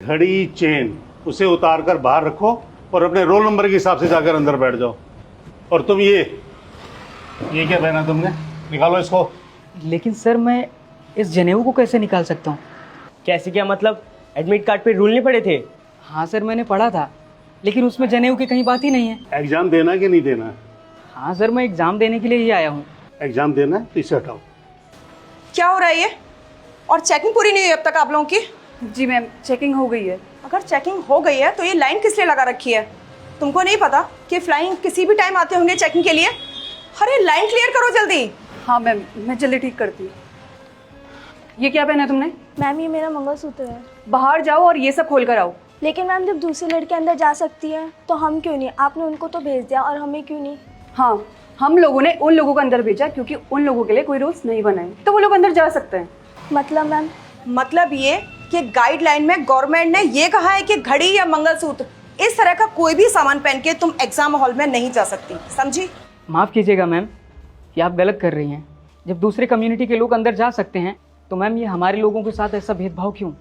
घड़ी चेन उसे उतार कर बाहर रखो और अपने रोल नंबर के हिसाब से जाकर अंदर बैठ जाओ। और तुम ये क्या पहना तुमने? निकालो इसको। लेकिन सर मैं इस जनेऊ को कैसे निकाल सकता हूँ? कैसे क्या मतलब? एडमिट कार्ड पे रूल नहीं पड़े थे? हाँ सर मैंने पढ़ा था, लेकिन उसमें जनेऊ की कहीं बात ही नहीं है। एग्जाम देना कि नहीं देना? हाँ सर मैं एग्ज़ाम देने के लिए ही आया हूँ। एग्जाम देना है तो इसे हटाओ। क्या हो रहा है ये? और चेकिंग पूरी नहीं हुई अब तक आप लोगों की? जी मैम, चेकिंग हो गई है। अगर चेकिंग हो गई है तो ये लाइन किस लिए लगा रखी है? तुमको नहीं पता कि फ्लाइंग किसी भी टाइम आते होंगे चेकिंग के लिए? अरे लाइन क्लियर करो जल्दी। हाँ मैम, मैं जल्दी ठीक करती हूँ। ये क्या पहना है तुमने? मैम ये मेरा मंगलसूत्र है। बाहर जाओ और ये सब खोल कर आओ। लेकिन मैम जब दूसरी लड़की अंदर जा सकती है तो हम क्यों नहीं? आपने उनको तो भेज दिया और हमें क्यों नहीं? हाँ, हम लोगों ने उन लोगों को अंदर भेजा क्योंकि उन लोगों के लिए कोई रूल्स नहीं बनाए, तो वो लोग अंदर जा सकते हैं। मतलब मैम? मतलब ये कि गाइडलाइन में गवर्नमेंट ने ये कहा है कि घड़ी या मंगलसूत्र इस तरह का कोई भी सामान पहन के तुम एग्जाम हॉल में नहीं जा सकती, समझी? माफ़ कीजिएगा मैम, ये आप गलत कर रही हैं। जब दूसरे कम्युनिटी के लोग अंदर जा सकते हैं तो मैम ये हमारे लोगों के साथ ऐसा भेदभाव क्यों?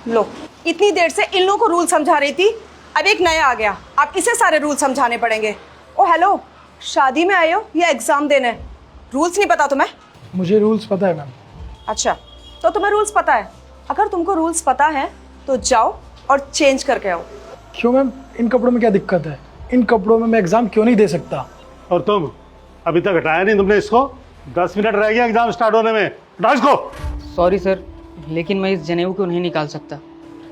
लो, इतनी देर से इन लोगों को रूल समझा रही थी, अब एक नया आ गया, अब इसे सारे रूल समझाने पड़ेंगे। ओ हेलो, शादी में आए हो या एग्जाम देने? रूल्स नहीं पता तुम्हें? मुझे रूल्स पता है मैम। अच्छा, तो तुम्हें रूल्स पता है। अगर तुमको रूल्स पता है तो जाओ और चेंज करके आओ। क्यों मैम, इन कपड़ों में क्या दिक्कत है? इन कपड़ों में मैं एग्ज़ाम क्यों नहीं दे सकता? और तुम अभी तक हटाया नहीं तुमने इसको? 10 मिनट रह गया एग्जाम स्टार्ट होने में, हटाओ इसको। सॉरी सर, लेकिन मैं इस जनेऊ को नहीं निकाल सकता।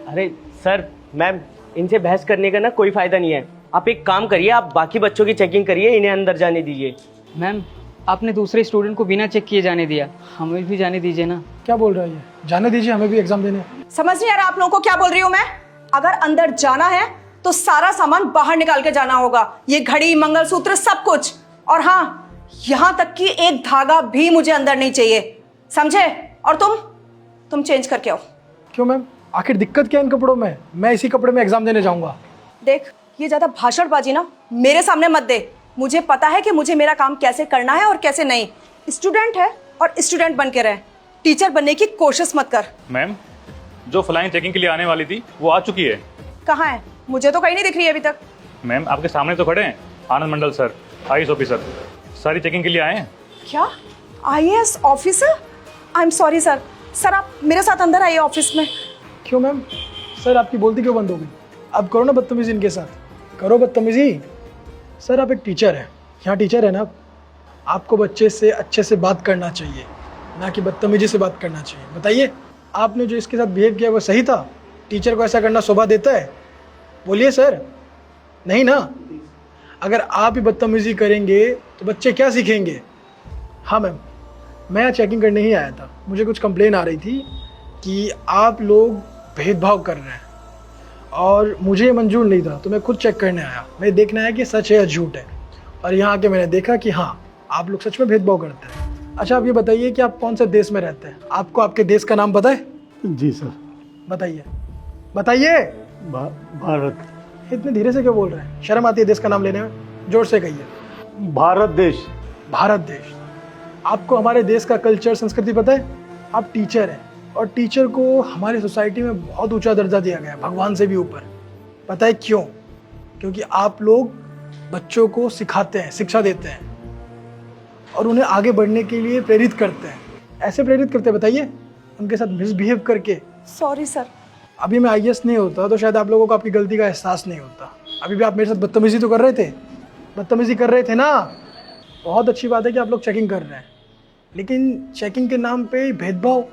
अरे सर, मैम, इनसे बहस करने का ना कोई फायदा नहीं है। आप एक काम करिए, आप बाकी बच्चों की चेकिंग करिए, इन्हें अंदर जाने दीजिए। मैम आपने दूसरे स्टूडेंट को बिना चेक किए जाने दिया, हमें भी जाने दीजिए ना। क्या बोल रहा है ये? जाने दीजिए, हमें भी एग्ज़ाम देने। समझ नहीं आ रहा आप लोगों को क्या बोल रही हूँ मैं? अगर अंदर जाना है तो सारा सामान बाहर निकाल के जाना होगा, ये घड़ी मंगलसूत्र सब कुछ। और हाँ, यहाँ तक कि एक धागा भी मुझे अंदर नहीं चाहिए, समझे? और तुम चेंज करके आओ। क्यों मैम, आखिर दिक्कत क्या है इन कपड़ों में? मैं इसी कपड़े में एग्ज़ाम देने जाऊँगा। देख, ये ज्यादा भाषणबाजी ना मेरे सामने मत दे। मुझे पता है कि मुझे मेरा काम कैसे करना है और कैसे नहीं। स्टूडेंट है और स्टूडेंट बन के रहे, टीचर बनने की कोशिश मत कर। मैम, जो फ्लाइंग चेकिंग के लिए आने वाली थी वो आ चुकी है। कहाँ है? मुझे तो कहीं नहीं दिख रही है अभी तक। मैम, आपके सामने तो खड़े हैं आनंद मंडल सर, आईएएस ऑफिसर, सारी चेकिंग के लिए आए हैं। क्या? IAS officer? I am sorry sir. Sir आप मेरे साथ अंदर आइए ऑफिस में। क्यों मैम? सर आपकी बोलती क्यों बंद हो गई? अब करो ना बदतमीजी इनके साथ, करो बदतमीजी। सर आप एक टीचर हैं, यहाँ टीचर है ना, आपको बच्चे से अच्छे से बात करना चाहिए, ना कि बदतमीजी से बात करना चाहिए। बताइए, आपने जो इसके साथ बिहेव किया वो सही था? टीचर को ऐसा करना शोभा देता है? बोलिए सर, नहीं ना? अगर आप ही बदतमीजी करेंगे तो बच्चे क्या सीखेंगे? हाँ मैम, मैं यहाँ चेकिंग करने ही आया था। मुझे कुछ कंप्लेन आ रही थी कि आप लोग भेदभाव कर रहे हैं और मुझे ये मंजूर नहीं था, तो मैं खुद चेक करने आया। मैं देखना है कि सच है या झूठ है, और यहाँ आके मैंने देखा कि हाँ, आप लोग सच में भेदभाव करते हैं। अच्छा आप ये बताइए कि आप कौन से देश में रहते हैं? आपको आपके देश का नाम पता है? जी सर। बताइए बताइए। भारत। इतने धीरे से क्यों बोल रहे हैं? शर्म आती है देश का नाम लेने में? जोर से कहिए। भारत देश। भारत देश। आपको हमारे देश का कल्चर संस्कृति पता है? आप टीचर हैं और टीचर को हमारी सोसाइटी में बहुत ऊंचा दर्जा दिया गया है, भगवान से भी ऊपर। पता है क्यों? क्योंकि आप लोग बच्चों को सिखाते हैं, शिक्षा देते हैं और उन्हें आगे बढ़ने के लिए प्रेरित करते हैं। ऐसे प्रेरित करते हैं बताइए, उनके साथ मिसबिहेव करके। Sorry sir. अभी मैं आईएएस नहीं होता तो शायद आप लोगों को आपकी गलती का एहसास नहीं होता। अभी भी आप मेरे साथ बदतमीजी तो कर रहे थे, बदतमीजी कर रहे थे ना? बहुत अच्छी बात है कि आप लोग चेकिंग कर रहे हैं, लेकिन चेकिंग के नाम पे भेदभाव,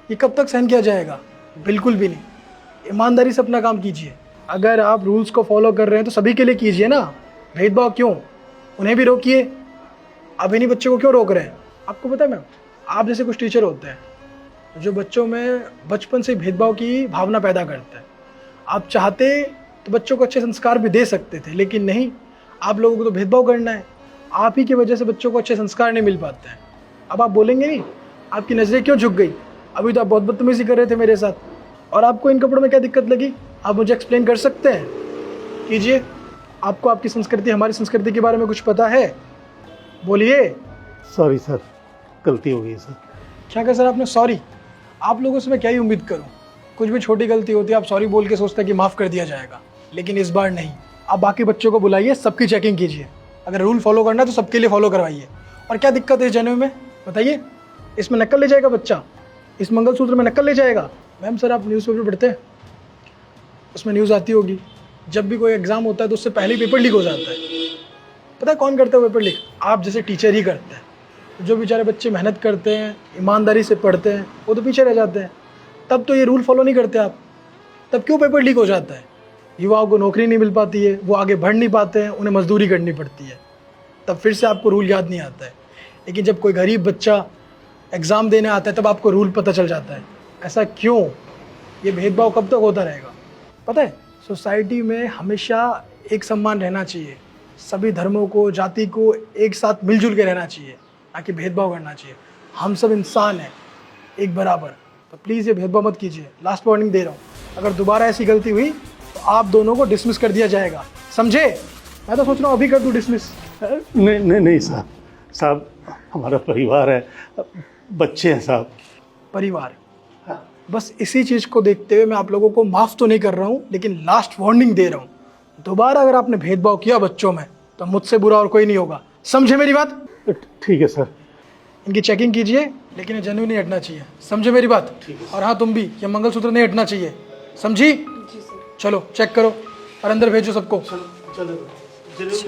ये कब तक सहन किया जाएगा? बिल्कुल भी नहीं। ईमानदारी से अपना काम कीजिए। अगर आप रूल्स को फॉलो कर रहे हैं तो सभी के लिए कीजिए ना। भेदभाव क्यों? उन्हें भी रोकिए। अब इन्हीं बच्चों को क्यों रोक रहे हैं? आपको पता है मैम, आप जैसे कुछ टीचर होते हैं जो बच्चों में बचपन से भेदभाव की भावना पैदा करते हैं। आप चाहते तो बच्चों को अच्छे संस्कार भी दे सकते थे, लेकिन नहीं, आप लोगों को तो भेदभाव करना है। आप ही की वजह से बच्चों को अच्छे संस्कार नहीं मिल पाते हैं। अब आप बोलेंगे नहीं? आपकी नज़रें क्यों झुक गई? अभी तो आप बहुत बदतमीजी कर रहे थे मेरे साथ, और आपको इन कपड़ों में क्या दिक्कत लगी? आप मुझे एक्सप्लेन कर सकते हैं? कीजिए। आपको आपकी संस्कृति, हमारी संस्कृति के बारे में कुछ पता है? बोलिए। सॉरी सर, गलती हो गई सर। क्या कहा सर आपने? सॉरी? आप लोगों से मैं क्या ही उम्मीद करूं? कुछ भी छोटी गलती होती है आप सॉरी बोल के सोचते हैं कि माफ़ कर दिया जाएगा, लेकिन इस बार नहीं। आप बाकी बच्चों को बुलाइए, सबकी चेकिंग कीजिए। अगर रूल फॉलो करना है तो सबके लिए फॉलो करवाइए। और क्या दिक्कत है इस जनेऊ में बताइए? इसमें नकल ले जाएगा बच्चा, इस मंगलसूत्र में नकल ले जाएगा? मैम सर, आप न्यूज़पेपर पढ़ते हैं? उसमें न्यूज़ आती होगी, जब भी कोई एग्ज़ाम होता है तो उससे पहले ही पेपर लीक हो जाता है। पता है कौन करता है पेपर लीक? आप जैसे टीचर ही करते हैं। जो बेचारे बच्चे मेहनत करते हैं, ईमानदारी से पढ़ते हैं, वो तो पीछे रह जाते हैं। तब तो ये रूल फॉलो नहीं करते आप, तब क्यों पेपर लीक हो जाता है? युवाओं को नौकरी नहीं मिल पाती है, वो आगे बढ़ नहीं पाते हैं, उन्हें मजदूरी करनी पड़ती है, तब फिर से आपको रूल याद नहीं आता है। लेकिन जब कोई गरीब बच्चा एग्ज़ाम देने आता है तब आपको रूल पता चल जाता है। ऐसा क्यों? ये भेदभाव कब तक होता रहेगा? पता है, सोसाइटी में हमेशा एक सम्मान रहना चाहिए, सभी धर्मों को, जाति को एक साथ मिलजुल के रहना चाहिए, ना कि भेदभाव करना चाहिए। हम सब इंसान हैं एक बराबर, तो प्लीज़ ये भेदभाव मत कीजिए। लास्ट वार्निंग दे रहा हूँ, अगर दोबारा ऐसी गलती हुई तो आप दोनों को डिसमिस कर दिया जाएगा, समझे? मैं तो सोच रहा हूँ अभी कर दूँ डिसमिस। नहीं नहीं नहीं साहब, साहब हमारा परिवार है, बच्चे हैं साहब। परिवार, बस इसी चीज़ को देखते हुए मैं आप लोगों को माफ़ तो नहीं कर रहा हूँ, लेकिन लास्ट वार्निंग दे रहा हूँ। दोबारा अगर आपने भेदभाव किया बच्चों में तो मुझसे बुरा और कोई नहीं होगा, समझे मेरी बात? ठीक है सर। इनकी चेकिंग कीजिए, लेकिन ये जनेऊ नहीं हटना चाहिए, समझे मेरी बात? और हाँ, तुम भी, ये मंगलसूत्र नहीं हटना चाहिए, समझी? चलो चेक करो और अंदर भेजो सबको।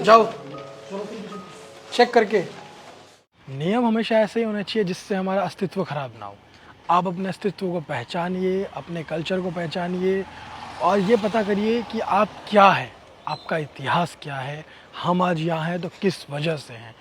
जाओ चेक करके। नियम हमेशा ऐसे ही होने चाहिए जिससे हमारा अस्तित्व खराब ना हो। आप अपने अस्तित्व को पहचानिए, अपने कल्चर को पहचानिए और ये पता करिए कि आप क्या है, आपका इतिहास क्या है, हम आज यहाँ हैं तो किस वजह से हैं।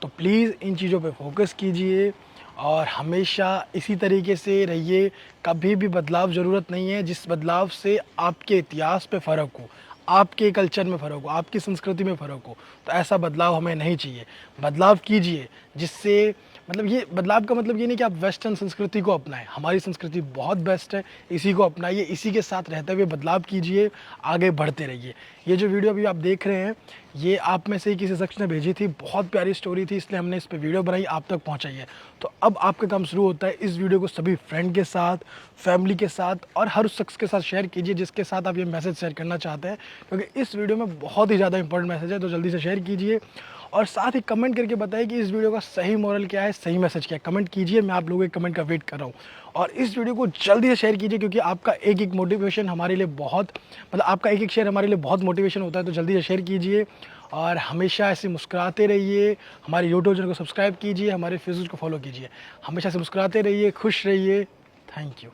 तो प्लीज़ इन चीज़ों पे फोकस कीजिए और हमेशा इसी तरीके से रहिए। कभी भी बदलाव ज़रूरत नहीं है जिस बदलाव से आपके इतिहास पे फ़र्क हो, आपके कल्चर में फ़र्क हो, आपकी संस्कृति में फ़र्क हो। तो ऐसा बदलाव हमें नहीं चाहिए। बदलाव कीजिए जिससे, मतलब ये बदलाव का मतलब ये नहीं कि आप वेस्टर्न संस्कृति को अपनाएं। हमारी संस्कृति बहुत बेस्ट है, इसी को अपनाइए, इसी के साथ रहते हुए बदलाव कीजिए, आगे बढ़ते रहिए। ये जो वीडियो अभी आप देख रहे हैं, ये आप में से ही किसी शख्स ने भेजी थी, बहुत प्यारी स्टोरी थी, इसलिए हमने इस पर वीडियो बनाई, आप तक पहुँचाई है। तो अब आपका काम शुरू होता है, इस वीडियो को सभी फ्रेंड के साथ, फैमिली के साथ और हर उस शख्स के साथ शेयर कीजिए जिसके साथ आप ये मैसेज शेयर करना चाहते हैं, क्योंकि इस वीडियो में बहुत ही ज़्यादा इंपॉर्टेंट मैसेज है। तो जल्दी से शेयर कीजिए और साथ ही कमेंट करके बताइए कि इस वीडियो का सही मोरल क्या है, सही मैसेज क्या है। कमेंट कीजिए, मैं आप लोगों के कमेंट का वेट कर रहा हूँ। और इस वीडियो को जल्दी से शेयर कीजिए, क्योंकि आपका एक एक मोटिवेशन हमारे लिए बहुत, मतलब आपका एक एक शेयर हमारे लिए बहुत मोटिवेशन होता है। तो जल्दी से शेयर कीजिए और हमेशा ऐसे मुस्कुराते रहिए। हमारे यूट्यूब चैनल को सब्सक्राइब कीजिए, हमारे फेसबुक को फॉलो कीजिए। हमेशा से मुस्कुराते रहिए, खुश रहिए। Thank you.